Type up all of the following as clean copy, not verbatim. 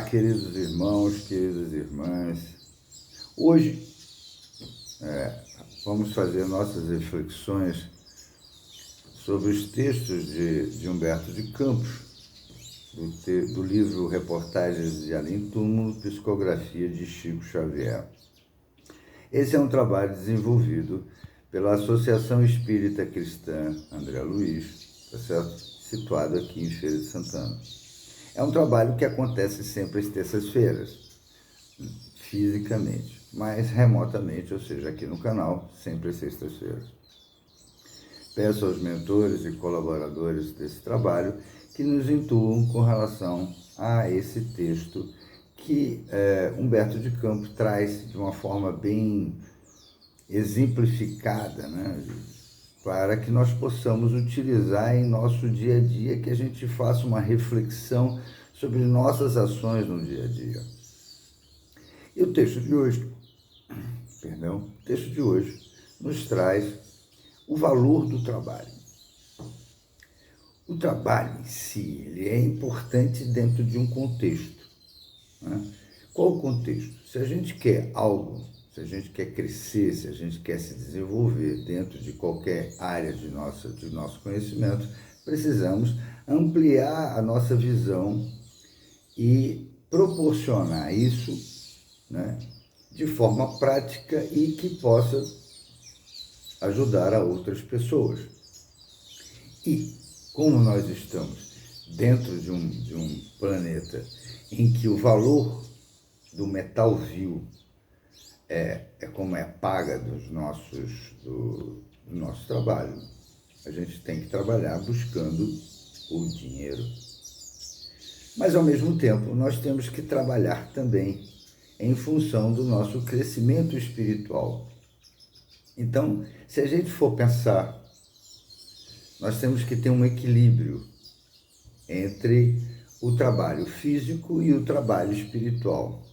Olá, queridos irmãos, queridas irmãs. Hoje vamos fazer nossas reflexões sobre os textos de Humberto de Campos, do livro Reportagens de Além Túmulo, Psicografia de Chico Xavier. Esse é um trabalho desenvolvido pela Associação Espírita Cristã André Luiz, tá certo? Situado aqui em Feira de Santana. É um trabalho que acontece sempre às terças-feiras, fisicamente, mas remotamente, ou seja, aqui no canal, sempre às sextas-feiras. Peço aos mentores e colaboradores desse trabalho que nos intuam com relação a esse texto que Humberto de Campos traz de uma forma bem exemplificada, né? Para que nós possamos utilizar em nosso dia a dia, que a gente faça uma reflexão sobre nossas ações no dia a dia. E o texto de hoje, nos traz o valor do trabalho. O trabalho em si, ele é importante dentro de um contexto, né? Qual o contexto? Se a gente quer algo, se a gente quer crescer, se a gente quer se desenvolver dentro de qualquer área de nosso conhecimento, precisamos ampliar a nossa visão e proporcionar isso, né, de forma prática e que possa ajudar a outras pessoas. E como nós estamos dentro de um planeta em que o valor do metal vil é como é a paga do nosso trabalho, a gente tem que trabalhar buscando o dinheiro. Mas, ao mesmo tempo, nós temos que trabalhar também em função do nosso crescimento espiritual. Então, se a gente for pensar, nós temos que ter um equilíbrio entre o trabalho físico e o trabalho espiritual.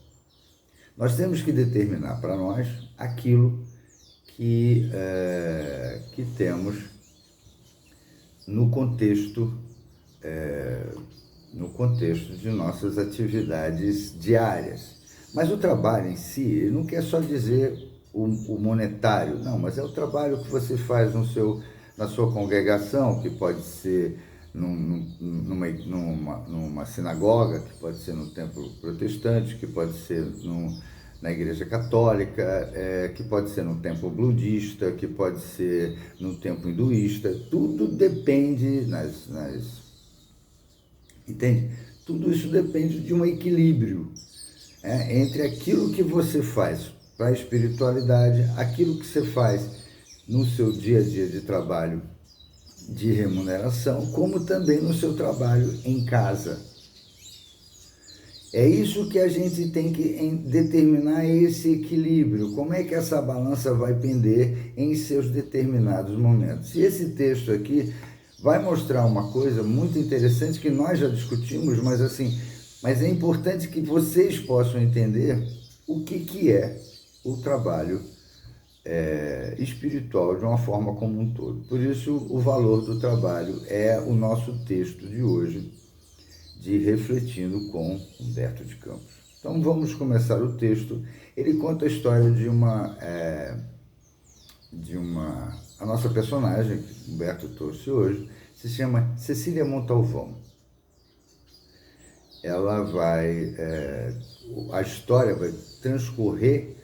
Nós temos que determinar para nós aquilo que temos no contexto de nossas atividades diárias. Mas o trabalho em si, ele não quer só dizer o monetário, não, mas é o trabalho que você faz na sua congregação, que pode ser numa sinagoga, que pode ser no templo protestante, que pode ser na igreja católica, que pode ser no templo budista, que pode ser no templo hinduísta. Tudo depende entende? Tudo isso depende de um equilíbrio entre aquilo que você faz para a espiritualidade, aquilo que você faz no seu dia a dia de trabalho de remuneração, como também no seu trabalho em casa. É isso que a gente tem que determinar, esse equilíbrio, como é que essa balança vai pender em seus determinados momentos. E esse texto aqui vai mostrar uma coisa muito interessante que nós já discutimos, mas é importante que vocês possam entender o que é o trabalho espiritual de uma forma como um todo. Por isso, o valor do trabalho é o nosso texto de hoje, de Refletindo com Humberto de Campos. Então, vamos começar o texto. Ele conta a história a nossa personagem, que Humberto trouxe hoje, se chama Cecília Montalvão. A história vai transcorrer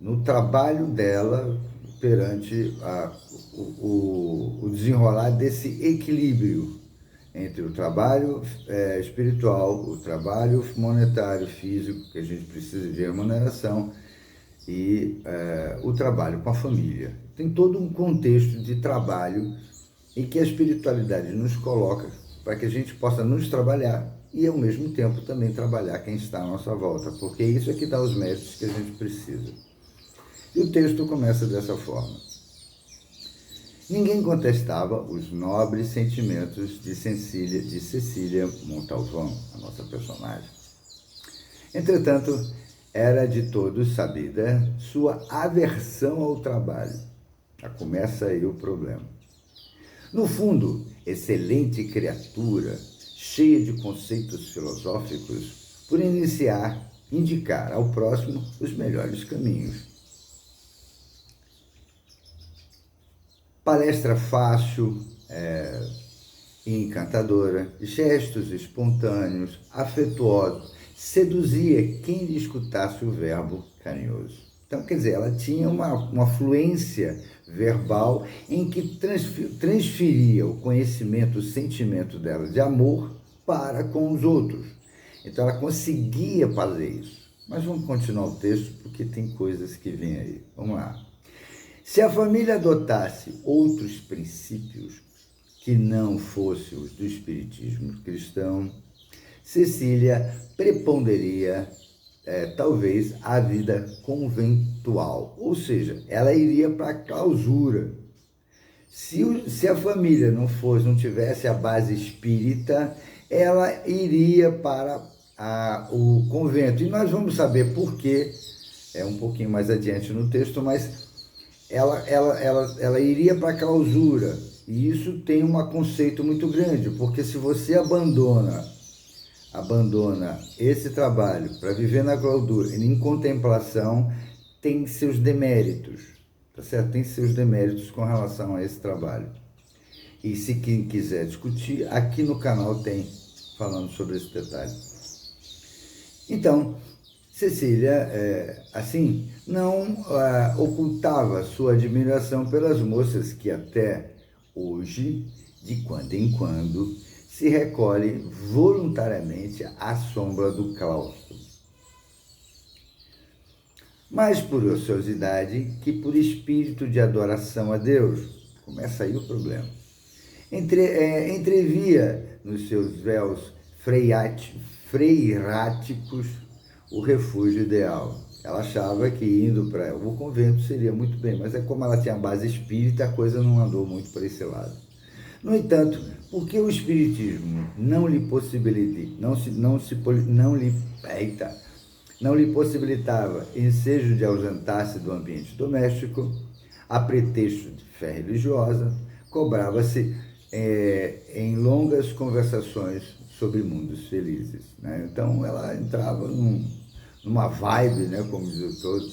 no trabalho dela perante o desenrolar desse equilíbrio entre o trabalho espiritual, o trabalho monetário, físico, que a gente precisa de remuneração, e o trabalho com a família. Tem todo um contexto de trabalho em que a espiritualidade nos coloca para que a gente possa nos trabalhar e, ao mesmo tempo, também trabalhar quem está à nossa volta, porque isso é que dá os méritos que a gente precisa. E o texto começa dessa forma. Ninguém contestava os nobres sentimentos de Cecília Montalvão, a nossa personagem. Entretanto, era de todos sabida sua aversão ao trabalho. Já começa aí o problema. No fundo, excelente criatura, cheia de conceitos filosóficos, por indicar ao próximo os melhores caminhos. Palestra fácil e encantadora, gestos espontâneos, afetuosos, seduzia quem lhe escutasse o verbo carinhoso. Então, quer dizer, ela tinha uma fluência verbal em que transferia o conhecimento, o sentimento dela de amor para com os outros. Então, ela conseguia fazer isso. Mas vamos continuar o texto, porque tem coisas que vêm aí. Vamos lá. Se a família adotasse outros princípios que não fossem os do espiritismo cristão, Cecília preponderia talvez a vida conventual, ou seja, ela iria para a clausura. Se a família não tivesse a base espírita, ela iria para o convento. E nós vamos saber por quê, um pouquinho mais adiante no texto, mas ela iria para a clausura. E isso tem um conceito muito grande, porque se você abandona esse trabalho para viver na clausura, em contemplação, tem seus deméritos, tá certo? Tem seus deméritos com relação a esse trabalho. E se quem quiser discutir, aqui no canal tem falando sobre esse detalhe. Então, Cecília, assim, não ocultava sua admiração pelas moças que até hoje, de quando em quando, se recolhe voluntariamente à sombra do claustro. Mais por ociosidade que por espírito de adoração a Deus. Começa aí o problema. Entrevia nos seus véus freiráticos o refúgio ideal. Ela achava que indo para o convento seria muito bem, mas como ela tinha base espírita, a coisa não andou muito para esse lado. No entanto, porque o espiritismo não lhe possibilitava ensejo de ausentar-se do ambiente doméstico, a pretexto de fé religiosa, cobrava-se em longas conversações sobre mundos felizes, né? Então ela entrava numa vibe, né, como diz o todo,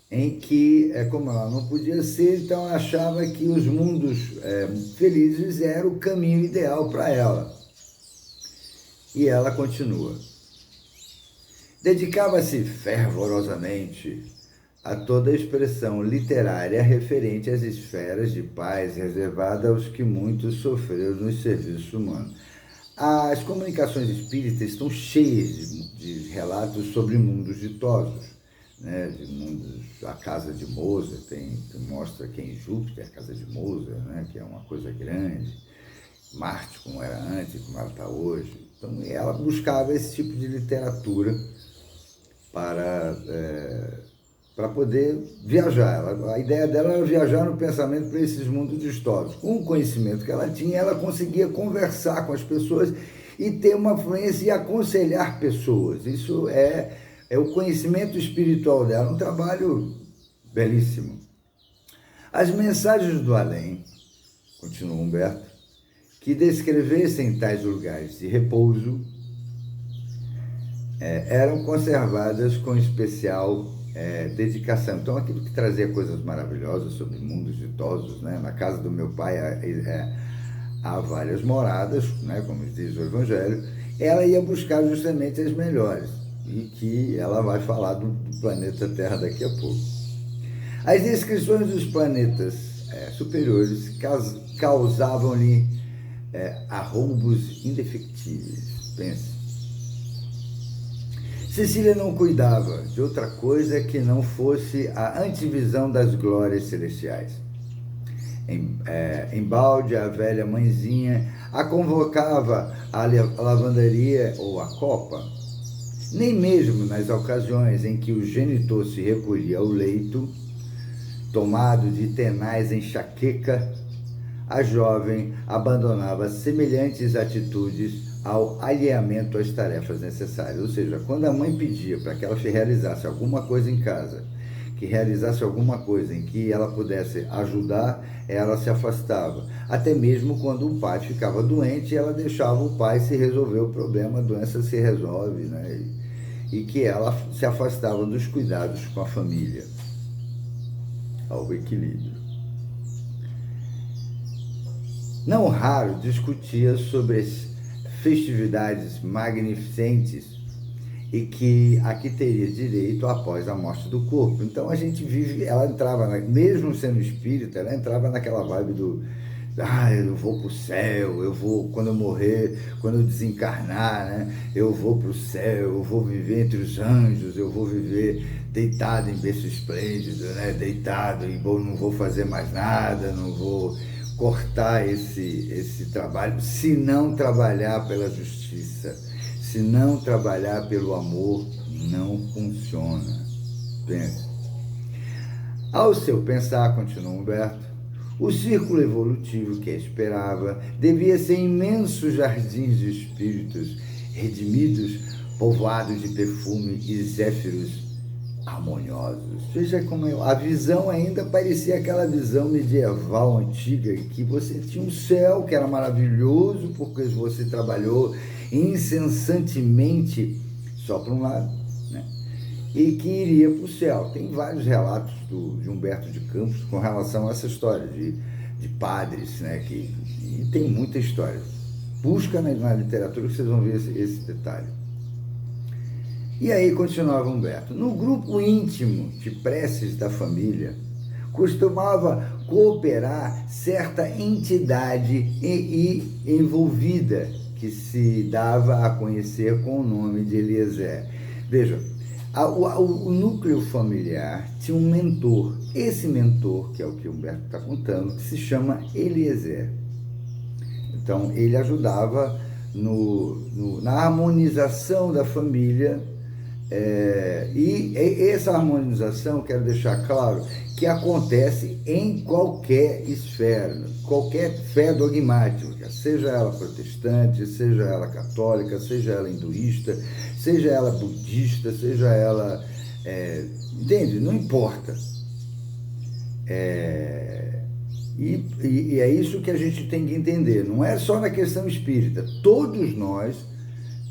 em que, como ela não podia ser, então ela achava que os mundos felizes eram o caminho ideal para ela. E ela continua. Dedicava-se fervorosamente a toda a expressão literária referente às esferas de paz reservada aos que muito sofreram nos serviços humanos. As comunicações espíritas estão cheias de relatos sobre mundos ditosos, né? De mundos, a casa de Mozart mostra que em Júpiter, a casa de Mozart, né? Que é uma coisa grande, Marte como era antes, como ela está hoje. Então ela buscava esse tipo de literatura para poder viajar. A ideia dela era viajar no pensamento para esses mundos distosos. Com o conhecimento que ela tinha, ela conseguia conversar com as pessoas e ter uma fluência e aconselhar pessoas. Isso é o conhecimento espiritual dela, um trabalho belíssimo. As mensagens do além, continua Humberto, que descrevessem tais lugares de repouso, eram conservadas com especial dedicação. Então, aquilo que trazia coisas maravilhosas sobre mundos ditosos, né? Na casa do meu pai há várias moradas, né? Como diz o Evangelho, ela ia buscar justamente as melhores, e que ela vai falar do planeta Terra daqui a pouco. As descrições dos planetas superiores causavam-lhe arroubos indefectíveis. Pense. Cecília não cuidava de outra coisa que não fosse a antevisão das glórias celestiais. Embalde, a velha mãezinha a convocava à lavanderia ou à copa. Nem mesmo nas ocasiões em que o genitor se recolhia ao leito, tomado de tenaz enxaqueca, a jovem abandonava semelhantes atitudes ao alheamento às tarefas necessárias. Ou seja, quando a mãe pedia para que ela realizasse alguma coisa em casa, que realizasse alguma coisa em que ela pudesse ajudar, ela se afastava. Até mesmo quando o pai ficava doente, ela deixava o pai se resolver o problema, a doença se resolve, né? e que ela se afastava dos cuidados com a família, ao equilíbrio. Não raro discutia sobre as festividades magnificentes e que aqui teria direito após a morte do corpo. Então a gente vive, ela entrava, mesmo sendo espírita, ela entrava naquela vibe do eu vou para o céu, eu vou, quando eu morrer, quando eu desencarnar, né, eu vou para o céu, eu vou viver entre os anjos, eu vou viver deitado em berço esplêndido, né, deitado e não vou fazer mais nada, não vou cortar esse trabalho, se não trabalhar pela justiça, se não trabalhar pelo amor, não funciona. Pense. Ao seu pensar, continua Humberto, o círculo evolutivo que esperava devia ser imensos jardins de espíritos redimidos, povoados de perfume e zéfiros harmoniosos. Veja como a visão ainda parecia aquela visão medieval antiga, que você tinha um céu que era maravilhoso porque você trabalhou incessantemente só para um lado, né? E que iria para o céu. Tem vários relatos de Humberto de Campos com relação a essa história de padres, né? E tem muita história. Busca na literatura que vocês vão ver esse detalhe. E aí continuava Humberto. No grupo íntimo de preces da família, costumava cooperar certa entidade envolvida, que se dava a conhecer com o nome de Eliezer. Veja, o núcleo familiar tinha um mentor. Esse mentor, que é o que Humberto está contando, que se chama Eliezer. Então, ele ajudava na harmonização da família. E essa harmonização, quero deixar claro, que acontece em qualquer esfera, qualquer fé dogmática, seja ela protestante, seja ela católica, seja ela hinduísta, seja ela budista, seja ela... entende? Não importa. E é isso que a gente tem que entender. Não é só na questão espírita. Todos nós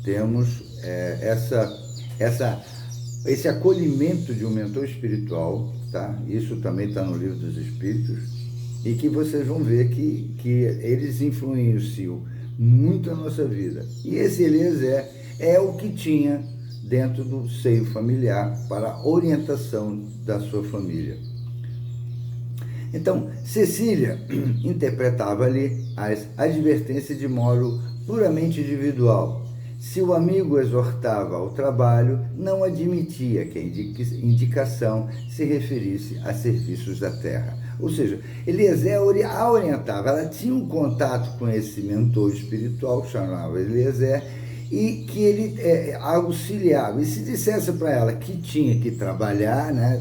temos esse acolhimento de um mentor espiritual, tá? Isso também está no Livro dos Espíritos, e que vocês vão ver que eles influenciam muito a nossa vida. E esse Eliezer é o que tinha dentro do seio familiar para a orientação da sua família. Então, Cecília interpretava ali as advertências de modo puramente individual. Se o amigo exortava ao trabalho, não admitia que a indicação se referisse a serviços da terra. Ou seja, Eliezer a orientava, ela tinha um contato com esse mentor espiritual, que chamava Eliezer, e que ele auxiliava. E se dissesse para ela que tinha que trabalhar, né,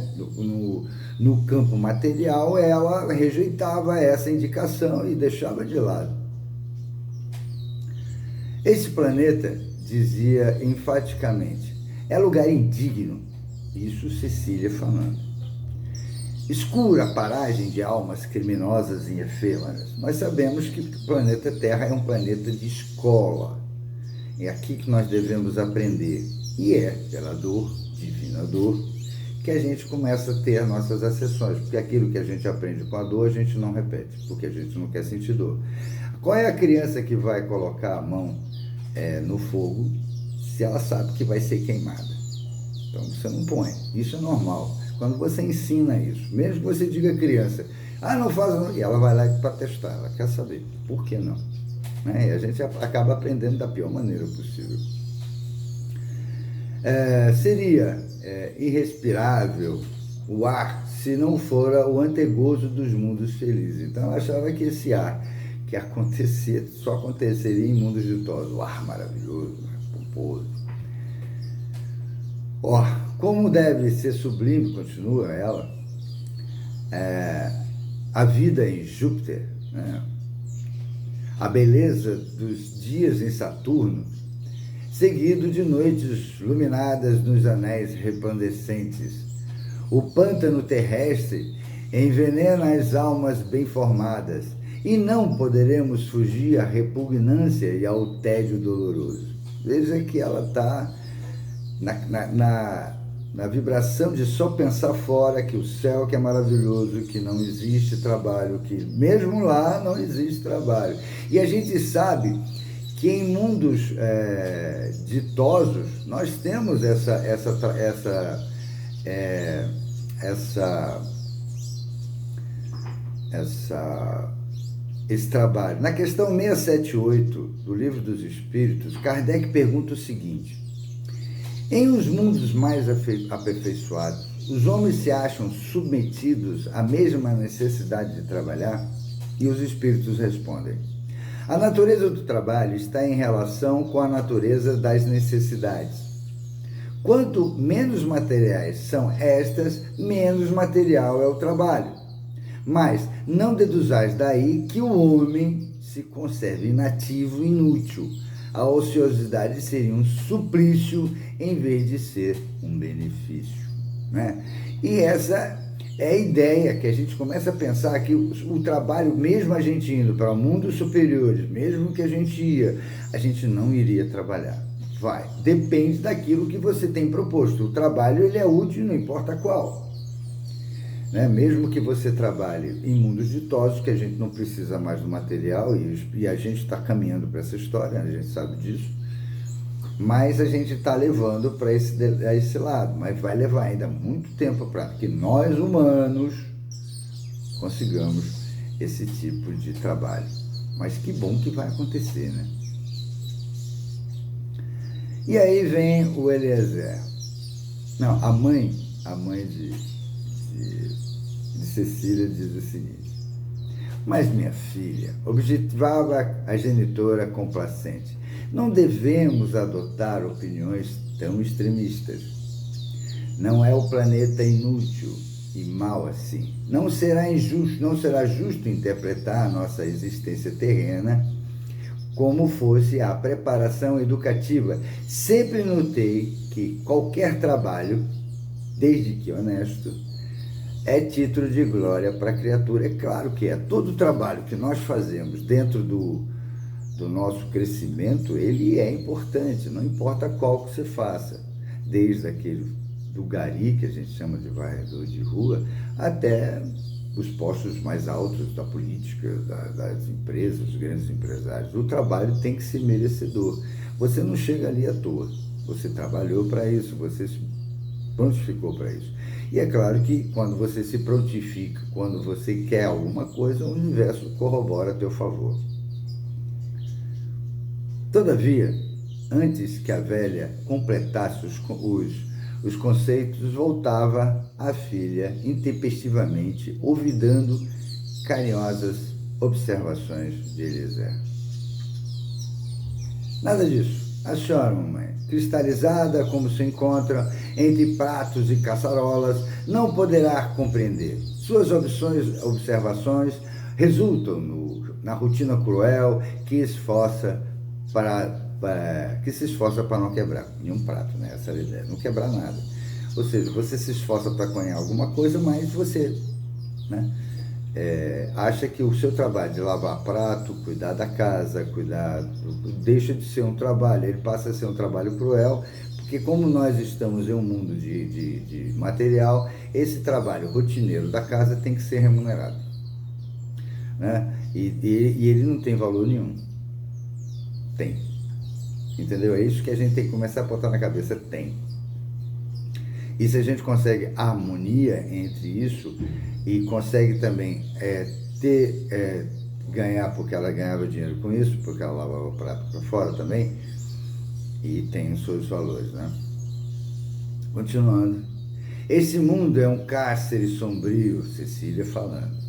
no campo material, ela rejeitava essa indicação e deixava de lado. Esse planeta, dizia enfaticamente, é lugar indigno. Isso Cecília falando. Escura paragem de almas criminosas e efêmeras. Nós sabemos que o planeta Terra é um planeta de escola. É aqui que nós devemos aprender. E é pela dor, divina dor, que a gente começa a ter nossas acessões. Porque aquilo que a gente aprende com a dor, a gente não repete, porque a gente não quer sentir dor. Qual é a criança que vai colocar a mão no fogo se ela sabe que vai ser queimada? Então você não põe, isso é normal. Quando você ensina isso, mesmo que você diga à criança, não faz não, e ela vai lá para testar, ela quer saber, por que não? E a gente acaba aprendendo da pior maneira possível. Seria irrespirável o ar se não fora o antegozo dos mundos felizes. Então ela achava que esse ar que só aconteceria em mundos ditosos. O ar maravilhoso, pomposo. Como deve ser sublime, continua ela, a vida em Júpiter, né? A beleza dos dias em Saturno, seguido de noites iluminadas nos anéis resplandecentes. O pântano terrestre envenena as almas bem formadas, e não poderemos fugir à repugnância e ao tédio doloroso. Veja que ela está na vibração de só pensar fora, que o céu que é maravilhoso, que não existe trabalho, que mesmo lá não existe trabalho. E a gente sabe que em mundos ditosos nós temos esse trabalho. Na questão 678 do Livro dos Espíritos, Kardec pergunta o seguinte: em os mundos mais aperfeiçoados, os homens se acham submetidos à mesma necessidade de trabalhar? E os espíritos respondem: a natureza do trabalho está em relação com a natureza das necessidades. Quanto menos materiais são estas, menos material é o trabalho. Mas não deduzais daí que o homem se conserve inativo e inútil. A ociosidade seria um suplício em vez de ser um benefício, né? E essa é a ideia que a gente começa a pensar que o trabalho, mesmo a gente indo para mundos superiores, mesmo que a gente não iria trabalhar. Vai, depende daquilo que você tem proposto. O trabalho, ele é útil, não importa qual. Né? Mesmo que você trabalhe em mundos ditosos, que a gente não precisa mais do material, e a gente está caminhando para essa história, a gente sabe disso, mas a gente está levando para esse lado, mas vai levar ainda muito tempo para que nós, humanos, consigamos esse tipo de trabalho. Mas que bom que vai acontecer, né? E aí vem o Eliezer. Não, a mãe de Cecília diz o seguinte: mas minha filha, objetivava a genitora complacente, não devemos adotar opiniões tão extremistas. Não é o planeta inútil e mau assim. Não será justo interpretar a nossa existência terrena como fosse a preparação educativa. Sempre notei que qualquer trabalho, desde que honesto, é título de glória para a criatura. É claro que é. Todo trabalho que nós fazemos dentro do nosso crescimento, ele é importante, não importa qual que você faça, desde aquele do gari, que a gente chama de varredor de rua, até os postos mais altos da política, das empresas, os grandes empresários. O trabalho tem que ser merecedor. Você não chega ali à toa. Você trabalhou para isso, você se prontificou para isso. E é claro que quando você se prontifica, quando você quer alguma coisa, o universo corrobora a teu favor. Todavia, antes que a velha completasse os conceitos, voltava a filha intempestivamente, ouvidando carinhosas observações de Eliezer. Nada disso. A senhora, mamãe, cristalizada como se encontra entre pratos e caçarolas, não poderá compreender. Suas observações resultam na rotina cruel que se esforça para não quebrar nenhum prato, né? Essa é a ideia, não quebrar nada. Ou seja, você se esforça para ganhar alguma coisa, mas você, né, acha que o seu trabalho de lavar prato, cuidar da casa, deixa de ser um trabalho, ele passa a ser um trabalho cruel, porque como nós estamos em um mundo de material, esse trabalho rotineiro da casa tem que ser remunerado, né? E ele não tem valor nenhum. Tem. Entendeu? É isso que a gente tem que começar a botar na cabeça. Tem. E se a gente consegue harmonia entre isso e consegue também ganhar, porque ela ganhava dinheiro com isso, porque ela lavava o prato para fora também, e tem os seus valores, né? Continuando. Esse mundo é um cárcere sombrio, Cecília falando,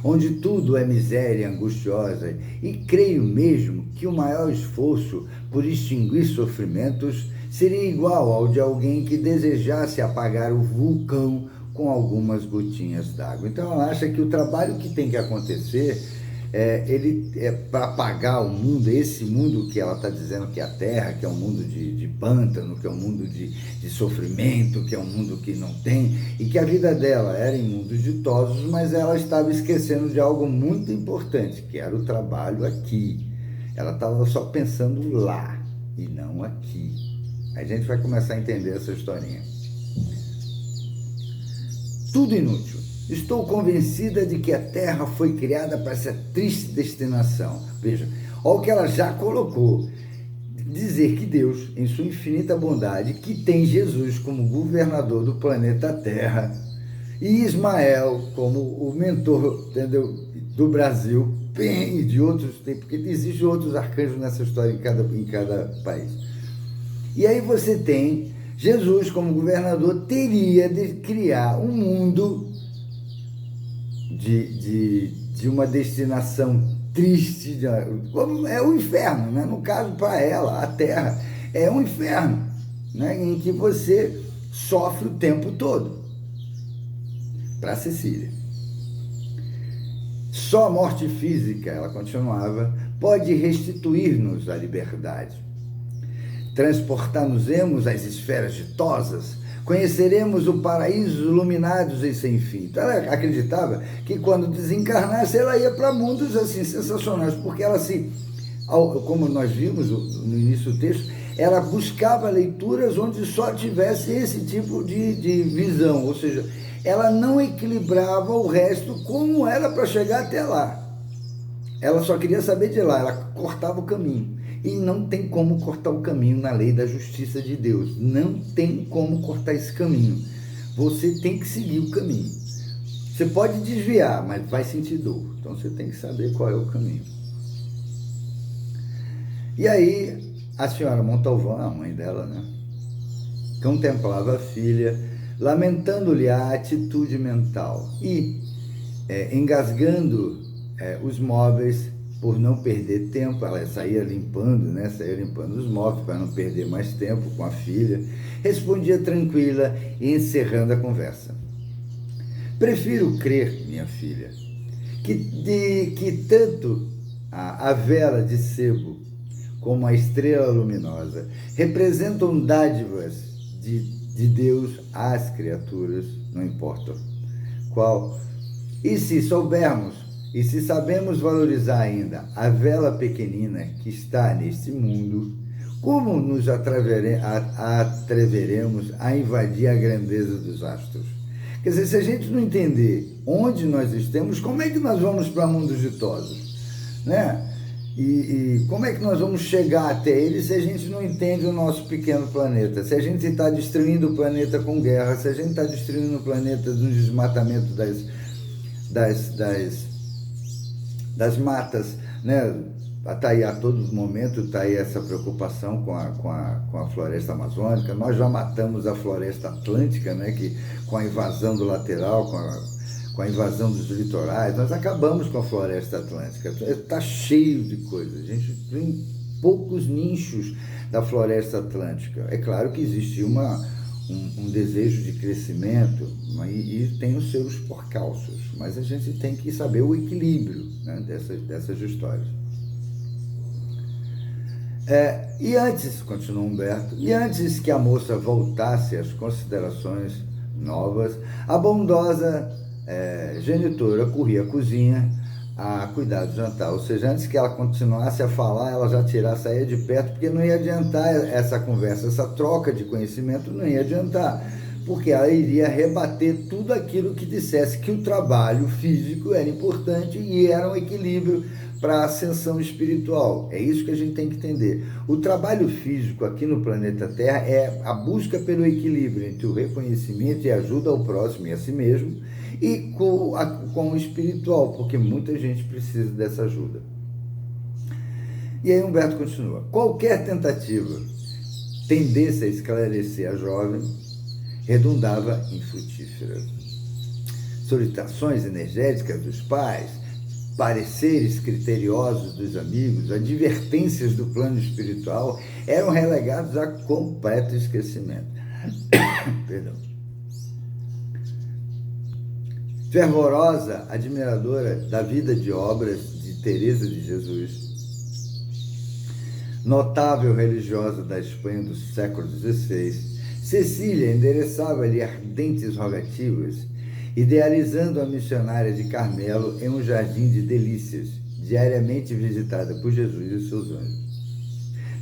onde tudo é miséria angustiosa, e creio mesmo que o maior esforço por extinguir sofrimentos seria igual ao de alguém que desejasse apagar o vulcão com algumas gotinhas d'água. Então ela acha que o trabalho que tem que acontecer ele é para apagar o mundo, esse mundo que ela está dizendo que é a Terra, que é um mundo de pântano, que é um mundo de sofrimento, que é um mundo que não tem, e que a vida dela era em mundos ditosos, mas ela estava esquecendo de algo muito importante, que era o trabalho aqui. Ela estava só pensando lá e não aqui. A gente vai começar a entender essa historinha. Tudo inútil. Estou convencida de que a Terra foi criada para essa triste destinação. Veja, olha o que ela já colocou. Dizer que Deus, em sua infinita bondade, que tem Jesus como governador do planeta Terra e Ismael como o mentor, entendeu, do Brasil, e de outros, porque existem outros arcanjos nessa história em cada país. E aí você tem Jesus como governador, teria de criar um mundo de uma destinação triste, como é o inferno, né? No caso, para ela, a Terra é um inferno, né? Em que você sofre o tempo todo. Para Cecília. Só a morte física, ela continuava, pode restituir-nos a liberdade. Transportar-nos-emos às esferas ditosas, conheceremos o paraíso iluminados e sem fim. Então ela acreditava que quando desencarnasse ela ia para mundos assim sensacionais, porque ela como nós vimos no início do texto, ela buscava leituras onde só tivesse esse tipo de visão, ou seja, ela não equilibrava o resto como era para chegar até lá. Ela só queria saber de lá, ela cortava o caminho. E não tem como cortar o caminho na lei da justiça de Deus. Não tem como cortar esse caminho. Você tem que seguir o caminho. Você pode desviar, mas vai sentir dor. Então você tem que saber qual é o caminho. E aí, a senhora Montalvão, a mãe dela, né, contemplava a filha, lamentando-lhe a atitude mental e engasgando os móveis por não perder tempo. Ela saía limpando os móveis para não perder mais tempo com a filha. Respondia tranquila e encerrando a conversa. Prefiro crer, minha filha, que tanto a vela de sebo como a estrela luminosa representam dádivas de Deus às criaturas, não importa qual. E se sabemos valorizar ainda a vela pequenina que está neste mundo, como nos atreveremos a invadir a grandeza dos astros? Quer dizer, se a gente não entender onde nós estamos, como é que nós vamos para mundos ditosos, né? E como é que nós vamos chegar até ele se a gente não entende o nosso pequeno planeta? Se a gente está destruindo o planeta com guerra, se a gente está destruindo o planeta no desmatamento das matas, né? Está aí a todo momento, está aí essa preocupação com a floresta amazônica. Nós já matamos a floresta atlântica, né? Que, com a invasão do lateral, com a invasão dos litorais, nós acabamos com a floresta atlântica. Está cheio de coisas. A gente tem poucos nichos da floresta atlântica. É claro que existe um desejo de crescimento e tem os seus percalços, mas a gente tem que saber o equilíbrio, né, dessas histórias. E antes, continuou Humberto, e antes que a moça voltasse às considerações novas, a bondosa genitora corria à cozinha a cuidar do jantar, ou seja, antes que ela continuasse a falar, ela já saía de perto, porque não ia adiantar essa conversa, essa troca de conhecimento não ia adiantar, porque ela iria rebater tudo aquilo que dissesse que o trabalho físico era importante e era um equilíbrio para a ascensão espiritual. É isso que a gente tem que entender. O trabalho físico aqui no planeta Terra é a busca pelo equilíbrio entre o reconhecimento e ajuda ao próximo e a si mesmo, e com o espiritual, porque muita gente precisa dessa ajuda. E aí Humberto continua. Qualquer tentativa tendesse a esclarecer a jovem redundava em frutífera. Solicitações energéticas dos pais, pareceres criteriosos dos amigos, advertências do plano espiritual eram relegados a completo esquecimento. Perdão. Fervorosa admiradora da vida de obras de Teresa de Jesus, notável religiosa da Espanha do século XVI, Cecília endereçava-lhe ardentes rogativas, idealizando a missionária de Carmelo em um jardim de delícias, diariamente visitada por Jesus e seus anjos.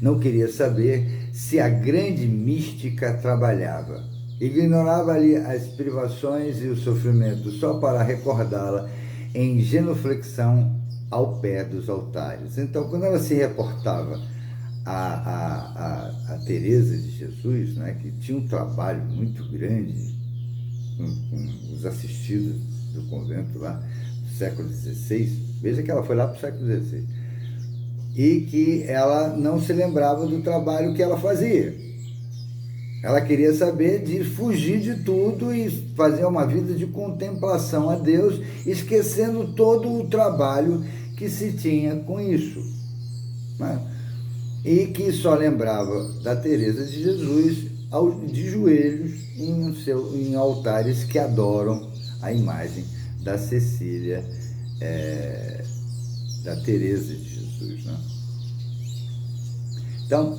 Não queria saber se a grande mística trabalhava. Ignorava ali as privações e o sofrimento só para recordá-la em genuflexão ao pé dos altares. Então, quando ela se reportava a Teresa de Jesus, né, que tinha um trabalho muito grande com os assistidos do convento lá do século XVI, veja que ela foi lá para o século XVI, e que ela não se lembrava do trabalho que ela fazia. Ela queria saber de fugir de tudo e fazer uma vida de contemplação a Deus, esquecendo todo o trabalho que se tinha com isso, né? E que só lembrava da Teresa de Jesus de joelhos em altares que adoram a imagem da Cecília, da Teresa de Jesus, né? Então,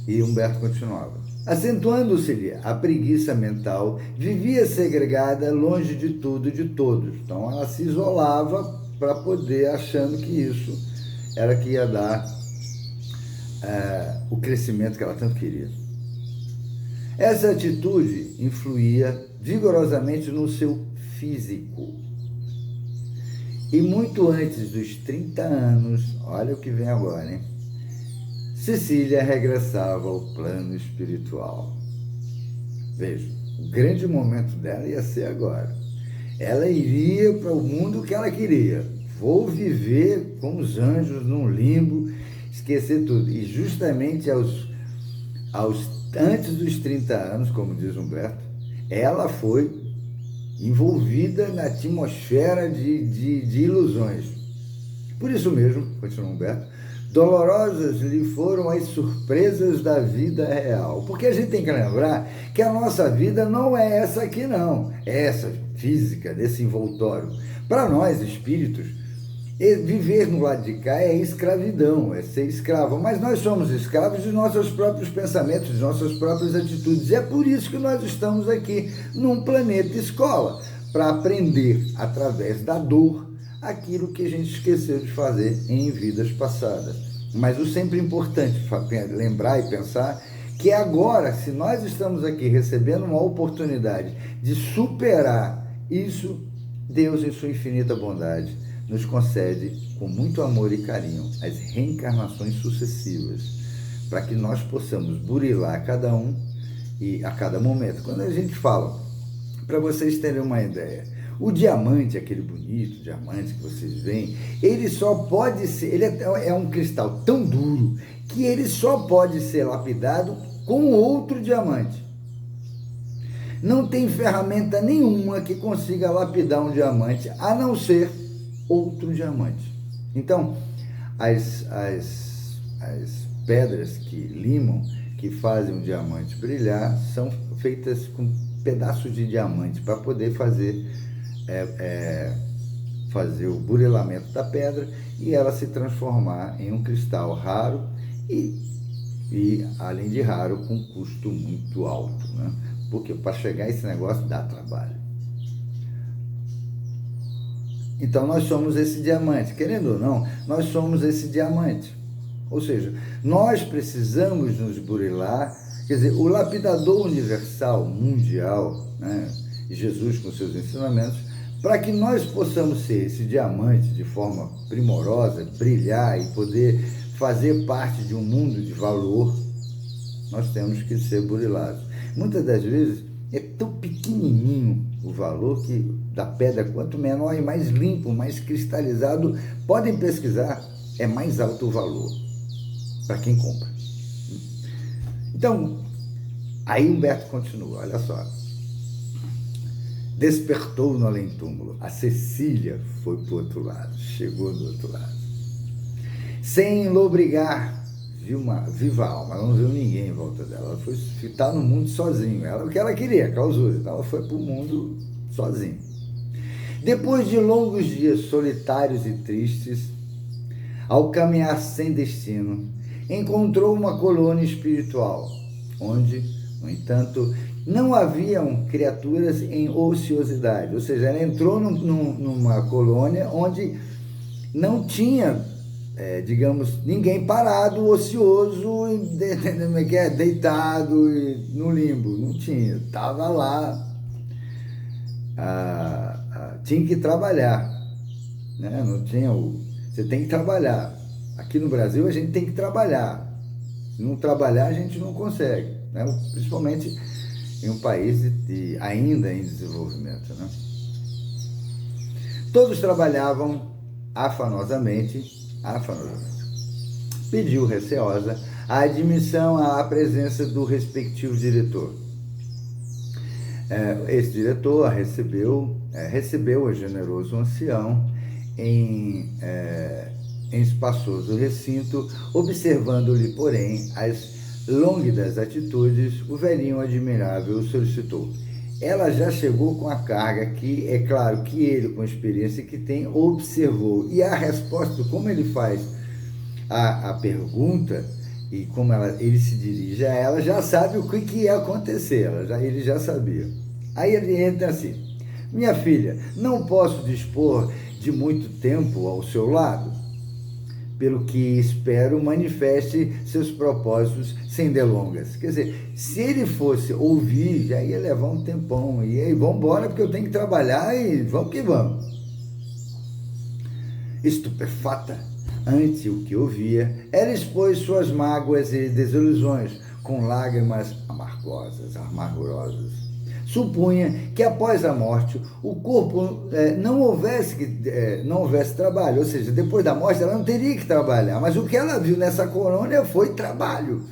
e Humberto continuava. Acentuando-se-lhe a preguiça mental, vivia segregada, longe de tudo e de todos. Então, ela se isolava para poder, achando que isso era que ia dar o crescimento que ela tanto queria. Essa atitude influía vigorosamente no seu físico. E muito antes dos 30 anos, olha o que vem agora, hein? Cecília regressava ao plano espiritual. Veja, o grande momento dela ia ser agora. Ela iria para o mundo que ela queria. Vou viver com os anjos num limbo, esquecer tudo. E justamente antes dos 30 anos, como diz Humberto, ela foi envolvida na atmosfera de ilusões. Por isso mesmo, continua Humberto, dolorosas lhe foram as surpresas da vida real. Porque a gente tem que lembrar que a nossa vida não é essa aqui, não. É essa física, desse envoltório. Para nós, espíritos, viver no lado de cá é escravidão, é ser escravo. Mas nós somos escravos de nossos próprios pensamentos, de nossas próprias atitudes. E é por isso que nós estamos aqui, num planeta escola, para aprender, através da dor, aquilo que a gente esqueceu de fazer em vidas passadas. Mas o sempre importante lembrar e pensar que agora, se nós estamos aqui recebendo uma oportunidade de superar isso, Deus, em sua infinita bondade, nos concede com muito amor e carinho as reencarnações sucessivas, para que nós possamos burilar cada um e a cada momento. Quando a gente fala, para vocês terem uma ideia, o diamante, aquele bonito diamante que vocês veem, ele só pode ser, ele é um cristal tão duro que ele só pode ser lapidado com outro diamante. Não tem ferramenta nenhuma que consiga lapidar um diamante, a não ser outro diamante. Então, as pedras que limam, que fazem o diamante brilhar, são feitas com pedaços de diamante para poder fazer o burilamento da pedra e ela se transformar em um cristal raro e além de raro, com custo muito alto, né? Porque para chegar a esse negócio dá trabalho. Então nós somos esse diamante, querendo ou não, nós somos esse diamante. Ou seja, nós precisamos nos burilar, quer dizer, o lapidador universal, mundial, né, Jesus com seus ensinamentos, para que nós possamos ser esse diamante de forma primorosa, brilhar e poder fazer parte de um mundo de valor, nós temos que ser burilados. Muitas das vezes é tão pequenininho o valor da pedra, quanto menor e mais limpo, mais cristalizado, podem pesquisar, é mais alto o valor para quem compra. Então, aí Humberto continua, olha só. Despertou no além-túmulo. A Cecília foi para o outro lado, chegou do outro lado. Sem lobrigar, viu uma viva alma, ela não viu ninguém em volta dela, ela foi estar no mundo sozinha, o que ela queria, clausura, então ela foi para o mundo sozinha. Depois de longos dias solitários e tristes, ao caminhar sem destino, encontrou uma colônia espiritual, onde, no entanto, não haviam criaturas em ociosidade, ou seja, ela entrou numa colônia onde não tinha digamos, ninguém parado, ocioso, deitado no limbo. Não tinha, estava lá, tinha que trabalhar, né? Não tinha você tem que trabalhar. Aqui no Brasil a gente tem que trabalhar. Se não trabalhar a gente não consegue, né? Principalmente em um país ainda em desenvolvimento, né? Todos trabalhavam afanosamente. Pediu receosa a admissão à presença do respectivo diretor. Esse diretor recebeu o generoso ancião em espaçoso recinto, observando-lhe, porém, as lânguidas atitudes, o velhinho admirável solicitou. Ela já chegou com a carga que, é claro, que ele, com a experiência que tem, observou. E a resposta, como ele faz a pergunta e como ele se dirige a ela, já sabe o que ia acontecer, ele já sabia. Aí ele entra assim: minha filha, não posso dispor de muito tempo ao seu lado. Pelo que espero, manifeste seus propósitos sem delongas. Quer dizer, se ele fosse ouvir, já ia levar um tempão. E aí, vamos embora, porque eu tenho que trabalhar e vamos que vamos. Estupefata ante o que ouvia, ela expôs suas mágoas e desilusões com lágrimas amargurosas. Supunha que após a morte o corpo não houvesse trabalho, ou seja, depois da morte ela não teria que trabalhar, mas o que ela viu nessa colônia foi trabalho.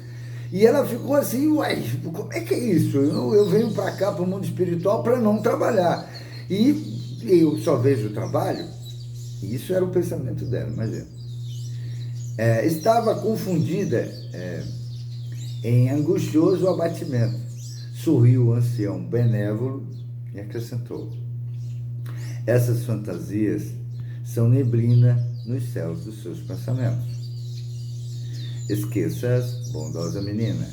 E ela ficou assim: uai, como é que é isso? Eu venho para cá, para o mundo espiritual, para não trabalhar. E eu só vejo trabalho. Isso era o pensamento dela, imagina. Estava confundida em angustioso abatimento. Sorriu o ancião benévolo e acrescentou: essas fantasias são neblina nos céus dos seus pensamentos. Esqueça-as, bondosa menina.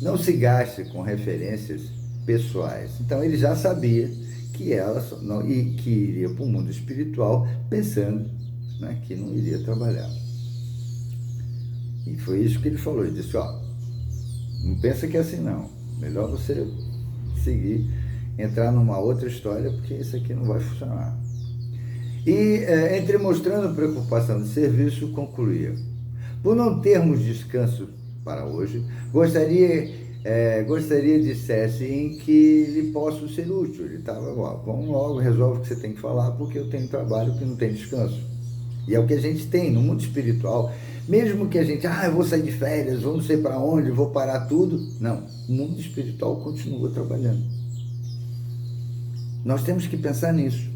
Não se gaste com referências pessoais. Então ele já sabia que ela que iria para o mundo espiritual pensando, né, que não iria trabalhar. E foi isso que ele falou. Ele disse: não pensa que é assim não. Melhor você seguir, entrar numa outra história, porque isso aqui não vai funcionar. E, entre mostrando preocupação de serviço, concluía: por não termos descanso para hoje, gostaria dissesse em que lhe posso ser útil. Ele estava: vamos logo, resolve o que você tem que falar, porque eu tenho trabalho que não tem descanso. E é o que a gente tem no mundo espiritual. Mesmo que a gente, eu vou sair de férias, vou não sei para onde, vou parar tudo. Não, o mundo espiritual continua trabalhando. Nós temos que pensar nisso.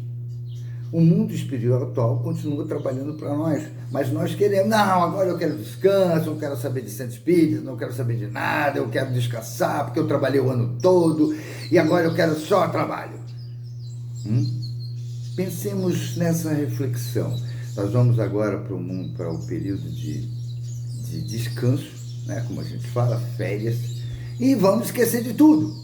O mundo espiritual continua trabalhando para nós, mas nós queremos: não, agora eu quero descanso, não quero saber de centro espírita, não quero saber de nada, eu quero descansar, porque eu trabalhei o ano todo, e agora eu quero só trabalho. Pensemos nessa reflexão. Nós vamos agora para o período de descanso, né, como a gente fala, férias, e vamos esquecer de tudo.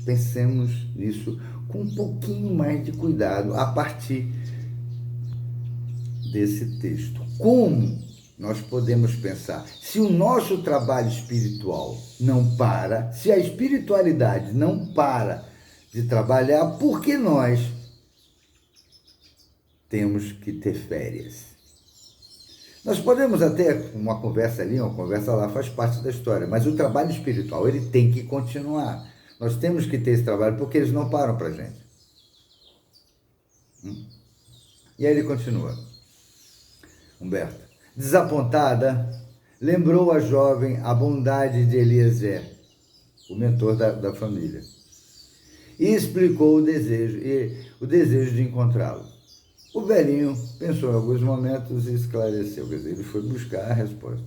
Pensemos nisso com um pouquinho mais de cuidado a partir desse texto. Como nós podemos pensar? Se o nosso trabalho espiritual não para, se a espiritualidade não para de trabalhar, por que nós temos que ter férias? Nós podemos até, uma conversa ali, uma conversa lá, faz parte da história, mas o trabalho espiritual, ele tem que continuar. Nós temos que ter esse trabalho, porque eles não param para a gente. E aí ele continua. Humberto: desapontada, lembrou a jovem a bondade de Eliezer, o mentor da família, e explicou o desejo de encontrá-lo. O velhinho pensou em alguns momentos e esclareceu. Quer dizer, ele foi buscar a resposta.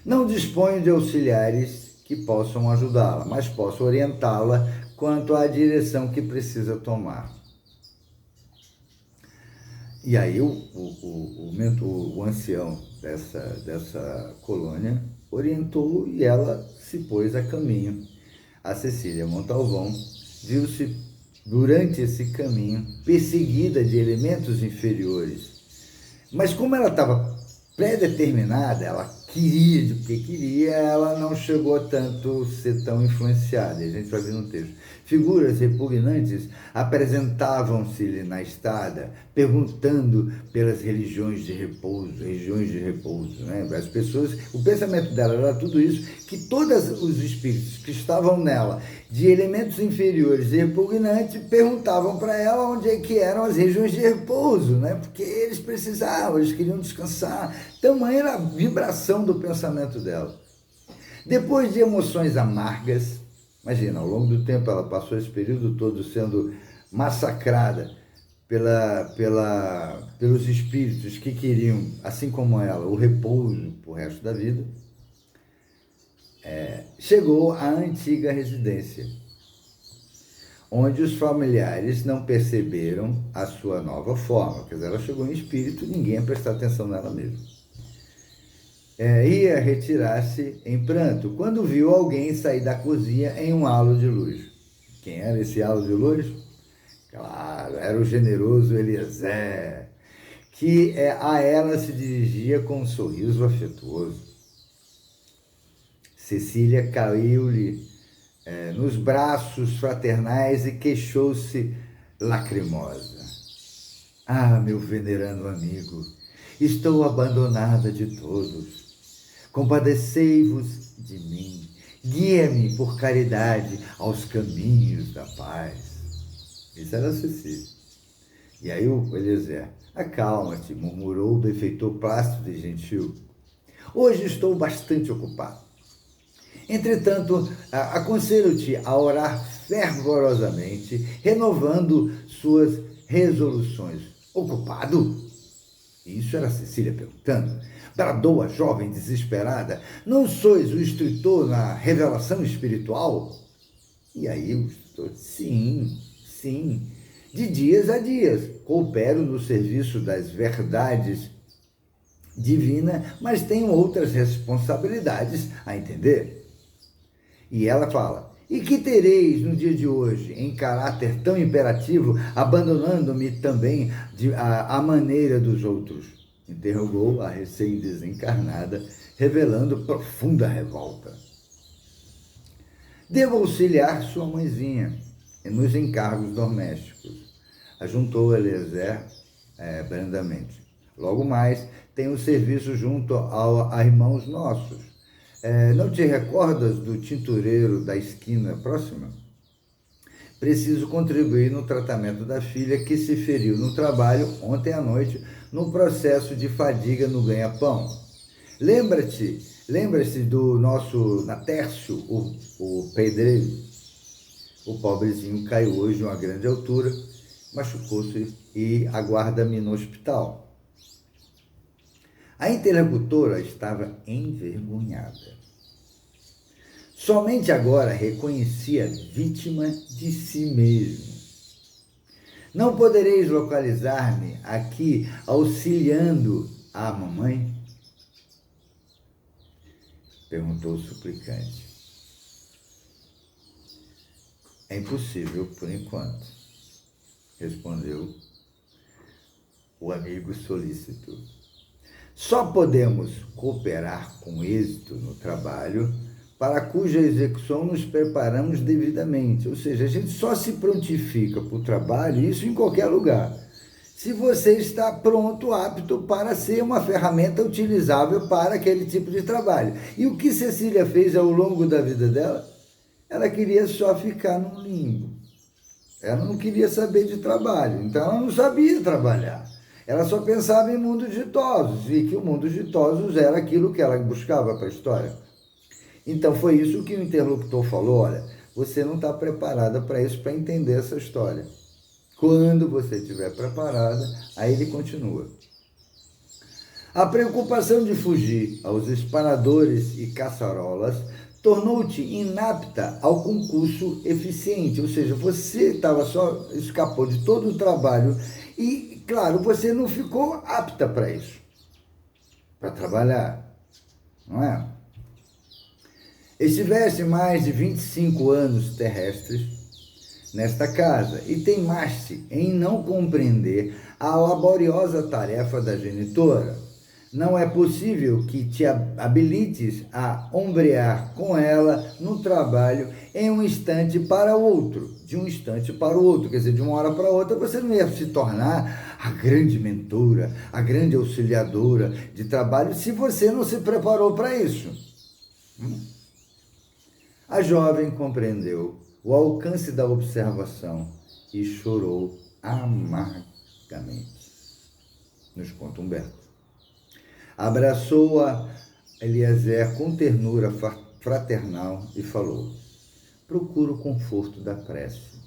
Não disponho de auxiliares que possam ajudá-la, mas posso orientá-la quanto à direção que precisa tomar. E aí o ancião dessa colônia orientou e ela se pôs a caminho. A Cecília Montalvão viu-se durante esse caminho perseguida de elementos inferiores. Mas como ela estava pré-determinada, ela queria, porque queria, ela não chegou a tanto ser tão influenciada, a gente vai ver no texto. Figuras repugnantes apresentavam-se-lhe na estrada, perguntando pelas regiões de repouso, né? As pessoas, o pensamento dela era tudo isso, que todos os espíritos que estavam nela, de elementos inferiores e repugnantes, perguntavam para ela onde é que eram as regiões de repouso, né? Porque eles precisavam, eles queriam descansar. Tamanha era a vibração do pensamento dela. Depois de emoções amargas, imagina, ao longo do tempo ela passou esse período todo sendo massacrada pelos espíritos que queriam, assim como ela, o repouso para o resto da vida. Chegou à antiga residência, onde os familiares não perceberam a sua nova forma. Quer dizer, ela chegou em espírito, ninguém ia prestar atenção nela mesmo. Ia retirar-se em pranto, quando viu alguém sair da cozinha em um halo de luz. Quem era esse halo de luz? Claro, era o generoso Eliezer, que a ela se dirigia com um sorriso afetuoso. Cecília caiu-lhe nos braços fraternais e queixou-se lacrimosa. Ah, meu venerando amigo, estou abandonada de todos. Compadecei-vos de mim, guia-me por caridade aos caminhos da paz. Isso era Cecília. E aí o Eliezer, acalma-te, murmurou o benfeitor plácido e gentil. Hoje estou bastante ocupado. Entretanto, aconselho-te a orar fervorosamente, renovando suas resoluções. Ocupado? Isso era Cecília perguntando. Bradou a jovem desesperada. Não sois o instrutor na revelação espiritual? E aí o instrutor, sim. De dias a dias, coopero no serviço das verdades divinas, mas tenho outras responsabilidades a entender. E ela fala, e que tereis no dia de hoje, em caráter tão imperativo, abandonando-me também à maneira dos outros? Interrogou a recém-desencarnada, revelando profunda revolta. Devo auxiliar sua mãezinha nos encargos domésticos, ajuntou Eliezer brandamente. Logo mais, tenho serviço junto a irmãos nossos. Não te recordas do tintureiro da esquina próxima? Preciso contribuir no tratamento da filha que se feriu no trabalho ontem à noite no processo de fadiga no ganha-pão. Lembra-se do nosso Natércio, o pedreiro? O pobrezinho caiu hoje de uma grande altura, machucou-se e aguarda-me no hospital. A interlocutora estava envergonhada. Somente agora reconhecia vítima de si mesmo. Não podereis localizar-me aqui auxiliando a mamãe? Perguntou o suplicante. É impossível por enquanto, respondeu o amigo solícito. Só podemos cooperar com êxito no trabalho para cuja execução nos preparamos devidamente. Ou seja, a gente só se prontifica para o trabalho, isso em qualquer lugar, se você está pronto, apto para ser uma ferramenta utilizável para aquele tipo de trabalho. E o que Cecília fez ao longo da vida dela? Ela queria só ficar num limbo. Ela não queria saber de trabalho, então ela não sabia trabalhar. Ela só pensava em mundos ditosos, e que o mundo ditosos era aquilo que ela buscava para a história. Então foi isso que o interlocutor falou, olha, você não está preparada para isso, para entender essa história. Quando você estiver preparada, aí ele continua. A preocupação de fugir aos espanadores e caçarolas tornou-te inapta ao concurso eficiente, ou seja, você escapou de todo o trabalho e, claro, você não ficou apta para isso, para trabalhar, não é? Estivesse mais de 25 anos terrestres nesta casa e teimaste em não compreender a laboriosa tarefa da genitora, Não é possível que te habilites a ombrear com ela no trabalho em um instante para o outro, de um instante para o outro, quer dizer, de uma hora para outra você não ia se tornar a grande mentora, a grande auxiliadora de trabalho se você não se preparou para isso. A jovem compreendeu o alcance da observação e chorou amargamente, nos conta Humberto. Abraçou-a Eliezer com ternura fraternal e falou: procura o conforto da prece.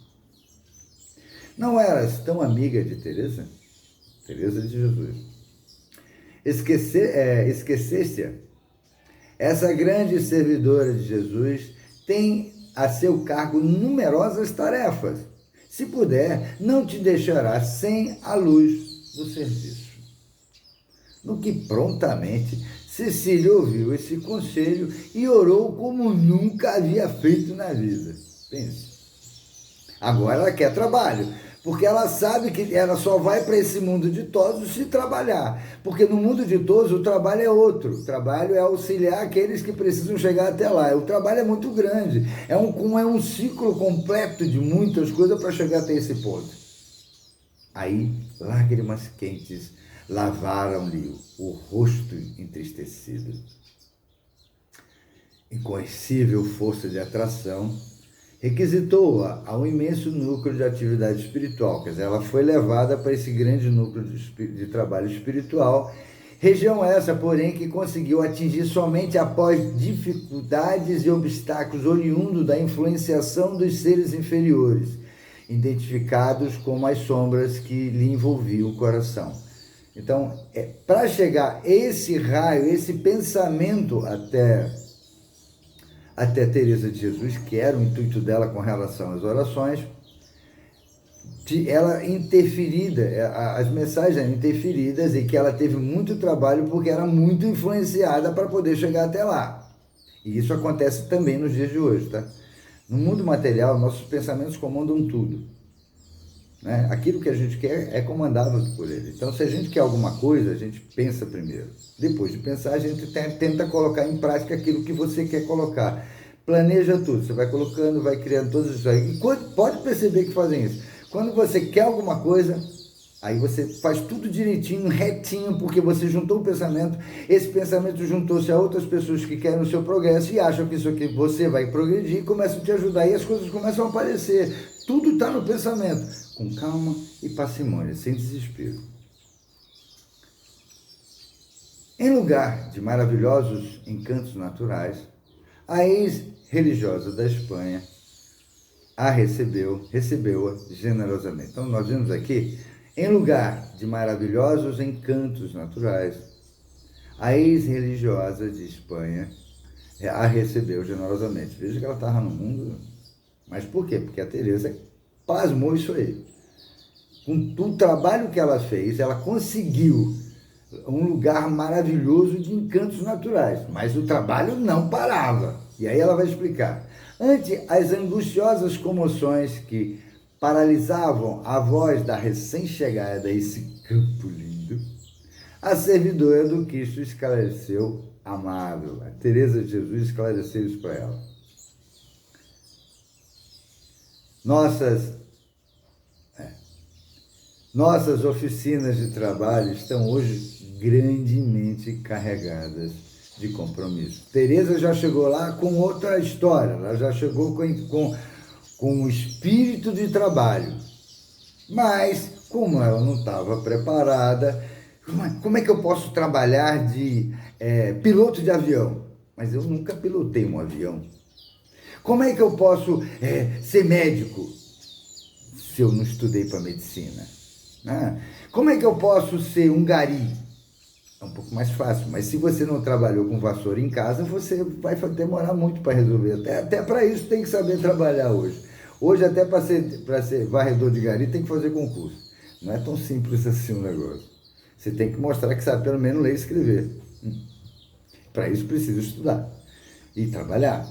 Não eras tão amiga de Teresa? Teresa de Jesus. Esqueceste-a? Essa grande servidora de Jesus tem a seu cargo numerosas tarefas. Se puder, não te deixará sem a luz do serviço. No que prontamente Cecília ouviu esse conselho e orou como nunca havia feito na vida. Pense. Agora ela quer trabalho, porque ela sabe que ela só vai para esse mundo ditoso se trabalhar. Porque no mundo ditoso o trabalho é outro. O trabalho é auxiliar aqueles que precisam chegar até lá. O trabalho é muito grande. É um ciclo completo de muitas coisas para chegar até esse ponto. Aí, lágrimas quentes lavaram-lhe o rosto entristecido. Incoercível força de atração requisitou-a a um imenso núcleo de atividade espiritual. Quer dizer, ela foi levada para esse grande núcleo de trabalho espiritual, região essa, porém, que conseguiu atingir somente após dificuldades e obstáculos oriundos da influenciação dos seres inferiores, identificados como as sombras que lhe envolviam o coração. Então, para chegar esse raio, esse pensamento até Teresa de Jesus, que era o intuito dela com relação às orações, ela interferida, as mensagens eram interferidas e que ela teve muito trabalho porque era muito influenciada para poder chegar até lá. E isso acontece também nos dias de hoje, tá? No mundo material, nossos pensamentos comandam tudo. Né? Aquilo que a gente quer é comandado por ele. Então, se a gente quer alguma coisa, a gente pensa primeiro. Depois de pensar, a gente tenta colocar em prática aquilo que você quer colocar. Planeja tudo. Você vai colocando, vai criando todas as coisas. E pode perceber que fazem isso. Quando você quer alguma coisa, aí você faz tudo direitinho, retinho, porque você juntou o pensamento. Esse pensamento juntou-se a outras pessoas que querem o seu progresso e acham que isso aqui você vai progredir e começam a te ajudar. E as coisas começam a aparecer. Tudo está no pensamento, com calma e parcimônia, sem desespero. Em lugar de maravilhosos encantos naturais, a ex-religiosa da Espanha recebeu-a generosamente. Então, nós vimos aqui, em lugar de maravilhosos encantos naturais, a ex-religiosa de Espanha a recebeu generosamente. Veja que ela estava no mundo. Mas por quê? Porque a Teresa plasmou isso aí. Com o trabalho que ela fez, ela conseguiu um lugar maravilhoso de encantos naturais. Mas o trabalho não parava. E aí ela vai explicar. Ante as angustiosas comoções que paralisavam a voz da recém-chegada a esse campo lindo, a servidora do Cristo esclareceu amável. A Teresa de Jesus esclareceu isso para ela. Nossas oficinas de trabalho estão hoje grandemente carregadas de compromisso. Teresa já chegou lá com outra história, ela já chegou com o espírito de trabalho. Mas, como ela não estava preparada, como é que eu posso trabalhar de piloto de avião? Mas eu nunca pilotei um avião. Como é que eu posso ser médico se eu não estudei para medicina? Como é que eu posso ser um gari? É um pouco mais fácil, mas se você não trabalhou com vassoura em casa, você vai demorar muito para resolver. Até para isso tem que saber trabalhar hoje. Hoje, até para ser varredor de gari, tem que fazer concurso. Não é tão simples assim o negócio. Você tem que mostrar que sabe pelo menos ler e escrever. Para isso precisa estudar e trabalhar.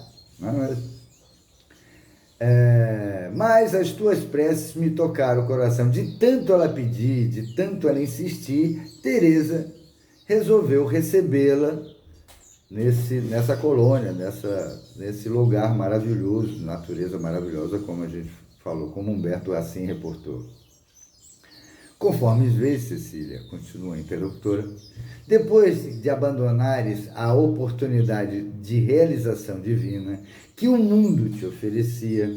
Mas as tuas preces me tocaram o coração. De tanto ela pedir, de tanto ela insistir, Teresa resolveu recebê-la nessa colônia, nesse lugar maravilhoso, natureza maravilhosa, como a gente falou, como Humberto assim reportou. Conforme vês, Cecília, continua a interlocutora, depois de abandonares a oportunidade de realização divina que o mundo te oferecia,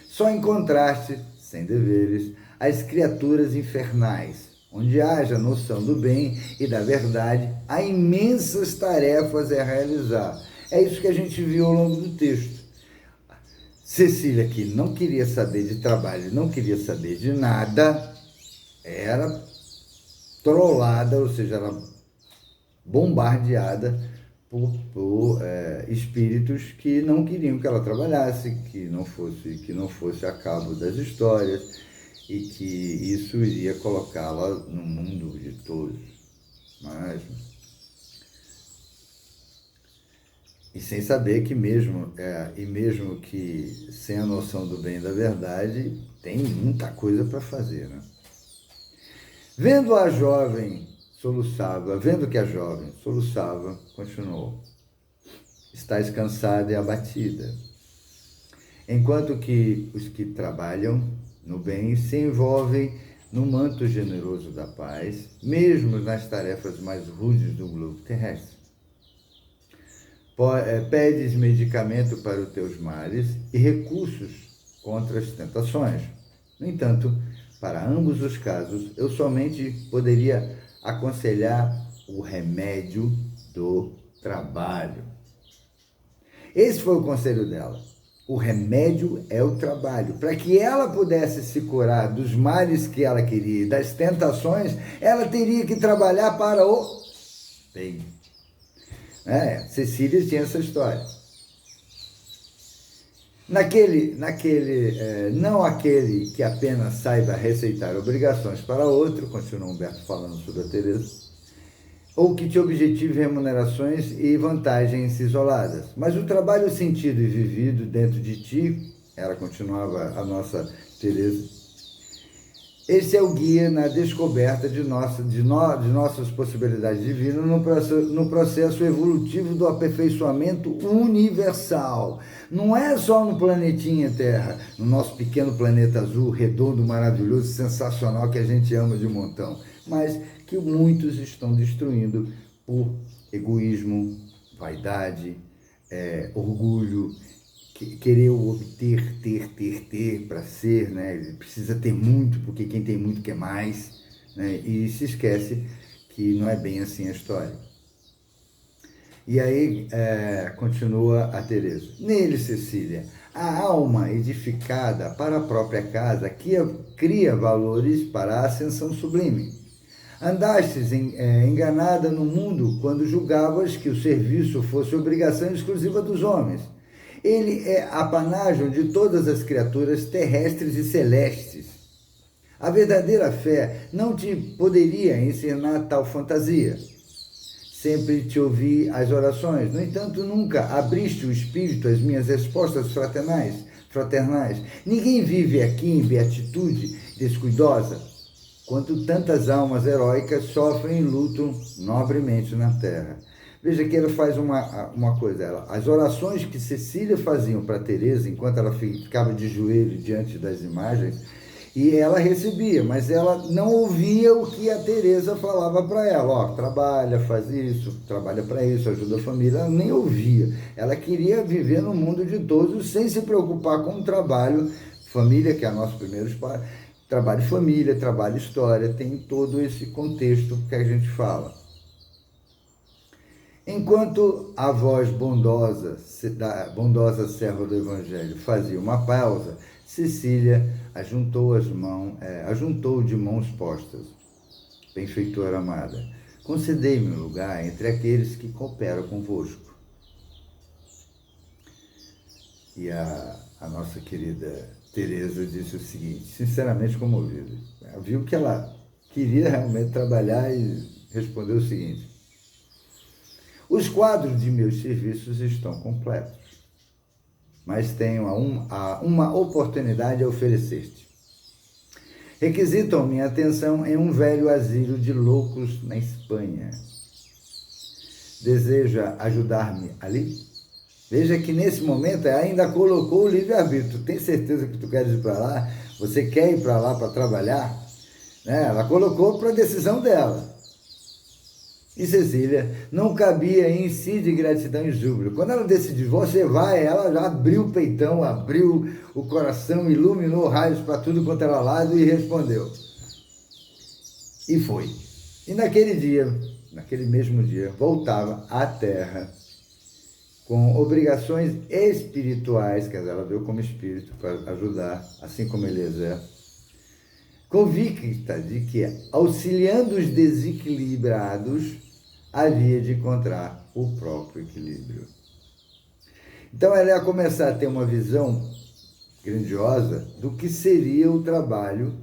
só encontraste, sem deveres, as criaturas infernais, onde haja noção do bem e da verdade, há imensas tarefas a realizar. É isso que a gente viu ao longo do texto. Cecília, que não queria saber de trabalho, não queria saber de nada, era trollada, ou seja, era bombardeada por espíritos que não queriam que ela trabalhasse, que não fosse a cabo das histórias, e que isso iria colocá-la no mundo de todos. E sem saber que mesmo que sem a noção do bem e da verdade, tem muita coisa para fazer, né? Vendo que a jovem soluçava, continuou: estás cansada e abatida, enquanto que os que trabalham no bem se envolvem no manto generoso da paz, mesmo nas tarefas mais rudes do globo terrestre. Pedes medicamento para os teus males e recursos contra as tentações. No entanto, para ambos os casos, eu somente poderia aconselhar o remédio do trabalho. Esse foi o conselho dela. O remédio é o trabalho. Para que ela pudesse se curar dos males que ela queria e das tentações, ela teria que trabalhar para o bem. Cecília tinha essa história. Não aquele que apenas saiba receitar obrigações para outro, continuou Humberto falando sobre a Teresa, ou que te objetive remunerações e vantagens isoladas, mas o trabalho sentido e vivido dentro de ti, ela continuava a nossa Teresa, esse é o guia na descoberta de nossas possibilidades divinas no processo evolutivo do aperfeiçoamento universal. Não é só no planetinha Terra, no nosso pequeno planeta azul, redondo, maravilhoso, sensacional, que a gente ama de montão, mas que muitos estão destruindo por egoísmo, vaidade, orgulho, querer obter, ter para ser, né? Ele precisa ter muito, porque quem tem muito quer mais, né? E se esquece que não é bem assim a história. E aí continua a Teresa. Nele, Cecília, a alma edificada para a própria casa cria valores para a ascensão sublime. Andastes enganada no mundo quando julgavas que o serviço fosse obrigação exclusiva dos homens. Ele é apanágio de todas as criaturas terrestres e celestes. A verdadeira fé não te poderia ensinar tal fantasia. Sempre te ouvi as orações, no entanto, nunca abriste o espírito às minhas respostas fraternais. Ninguém vive aqui em beatitude descuidosa, quanto tantas almas heróicas sofrem e lutam nobremente na terra. Veja que ela faz uma coisa, as orações que Cecília faziam para Teresa, enquanto ela ficava de joelho diante das imagens, e ela recebia, mas ela não ouvia o que a Teresa falava para ela. Trabalha, faz isso, trabalha para isso, ajuda a família. Ela nem ouvia. Ela queria viver no mundo de todos, sem se preocupar com o trabalho, família, que é o nosso primeiro espaço, trabalho família, trabalho história, tem todo esse contexto que a gente fala. Enquanto a voz bondosa serva do Evangelho fazia uma pausa, Cecília ajuntou de mãos postas. Benfeitora amada, concedei-me um lugar entre aqueles que cooperam convosco. E a nossa querida Teresa disse o seguinte, sinceramente comovida. Viu que ela queria realmente trabalhar e respondeu o seguinte: os quadros de meus serviços estão completos, mas tenho uma oportunidade a oferecer-te. Requisitam minha atenção em um velho asilo de loucos na Espanha. deseja ajudar-me ali? Veja que nesse momento ainda colocou o livre-arbítrio. Tem certeza que tu queres ir para lá? Você quer ir para lá para trabalhar? Né? Ela colocou para a decisão dela. E Cecília não cabia em si de gratidão e júbilo. Quando ela decidiu, você vai, ela já abriu o peitão, abriu o coração, iluminou raios para tudo quanto era lado e respondeu. E foi. E naquele dia, naquele mesmo dia, voltava à Terra com obrigações espirituais, quer dizer, ela veio como espírito para ajudar, assim como Eliezer, convicta de que, auxiliando os desequilibrados, havia de encontrar o próprio equilíbrio. Então ela ia começar a ter uma visão grandiosa do que seria o trabalho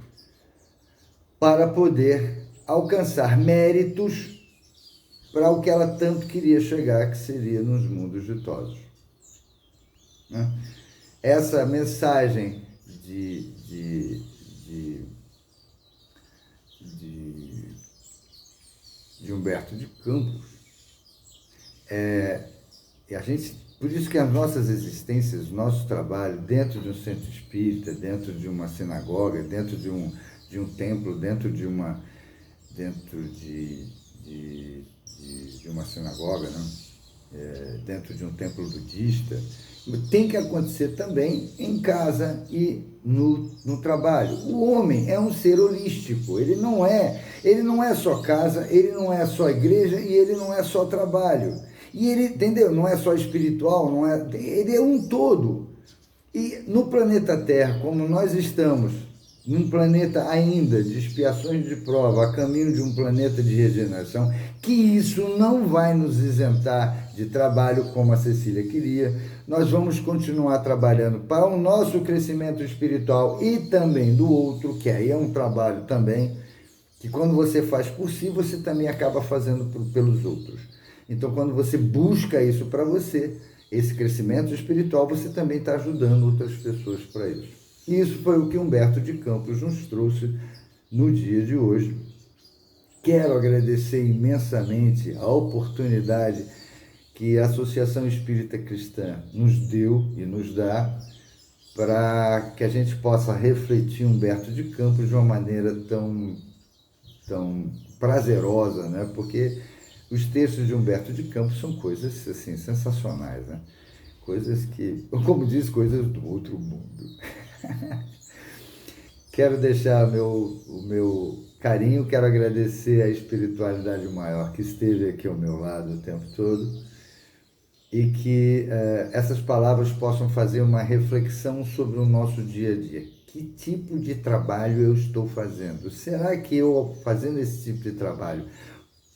para poder alcançar méritos para o que ela tanto queria chegar, que seria nos mundos ditosos. Essa mensagem de Humberto de Campos, por isso que as nossas existências, nosso trabalho dentro de um centro espírita, dentro de uma sinagoga, dentro de um templo, dentro de uma sinagoga, né? Dentro de um templo budista, tem que acontecer também em casa e no trabalho. O homem é um ser holístico, ele não é só casa, ele não é só igreja e ele não é só trabalho. E ele, entendeu? Não é só espiritual, ele é um todo. E no planeta Terra, como nós estamos num planeta ainda de expiações de prova, a caminho de um planeta de regeneração, que isso não vai nos isentar de trabalho como a Cecília queria. Nós vamos continuar trabalhando para o nosso crescimento espiritual e também do outro, que aí é um trabalho também, que quando você faz por si, você também acaba fazendo pelos outros. Então, quando você busca isso para você, esse crescimento espiritual, você também está ajudando outras pessoas para isso. E isso foi o que Humberto de Campos nos trouxe no dia de hoje. Quero agradecer imensamente a oportunidade que a Associação Espírita Cristã nos deu e nos dá para que a gente possa refletir Humberto de Campos de uma maneira tão prazerosa, né? Porque os textos de Humberto de Campos são coisas assim sensacionais, né? Coisas que, como diz, coisas do outro mundo. Quero deixar o meu carinho, quero agradecer a espiritualidade maior que esteve aqui ao meu lado o tempo todo e que essas palavras possam fazer uma reflexão sobre o nosso dia a dia. Que tipo de trabalho eu estou fazendo? Será que eu, fazendo esse tipo de trabalho,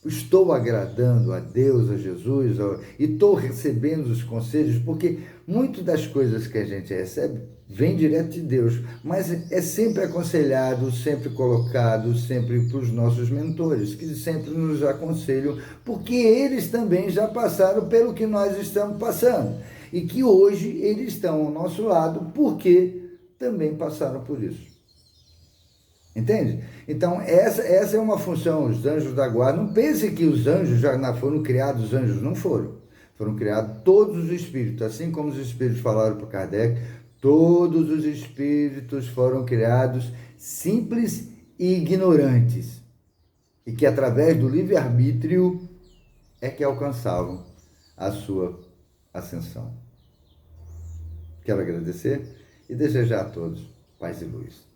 estou agradando a Deus, a Jesus, e estou recebendo os conselhos? Porque muitas das coisas que a gente recebe vem direto de Deus, mas é sempre aconselhado, sempre colocado, sempre para os nossos mentores, que sempre nos aconselham, porque eles também já passaram pelo que nós estamos passando, e que hoje eles estão ao nosso lado, porque também passaram por isso. Entende? Então, essa é uma função, os anjos da guarda. Não pense que os anjos já foram criados, os anjos não foram. Foram criados todos os espíritos, assim como os espíritos falaram para Kardec, todos os espíritos foram criados simples e ignorantes, e que através do livre-arbítrio é que alcançavam a sua ascensão. Quero agradecer e desejar a todos paz e luz.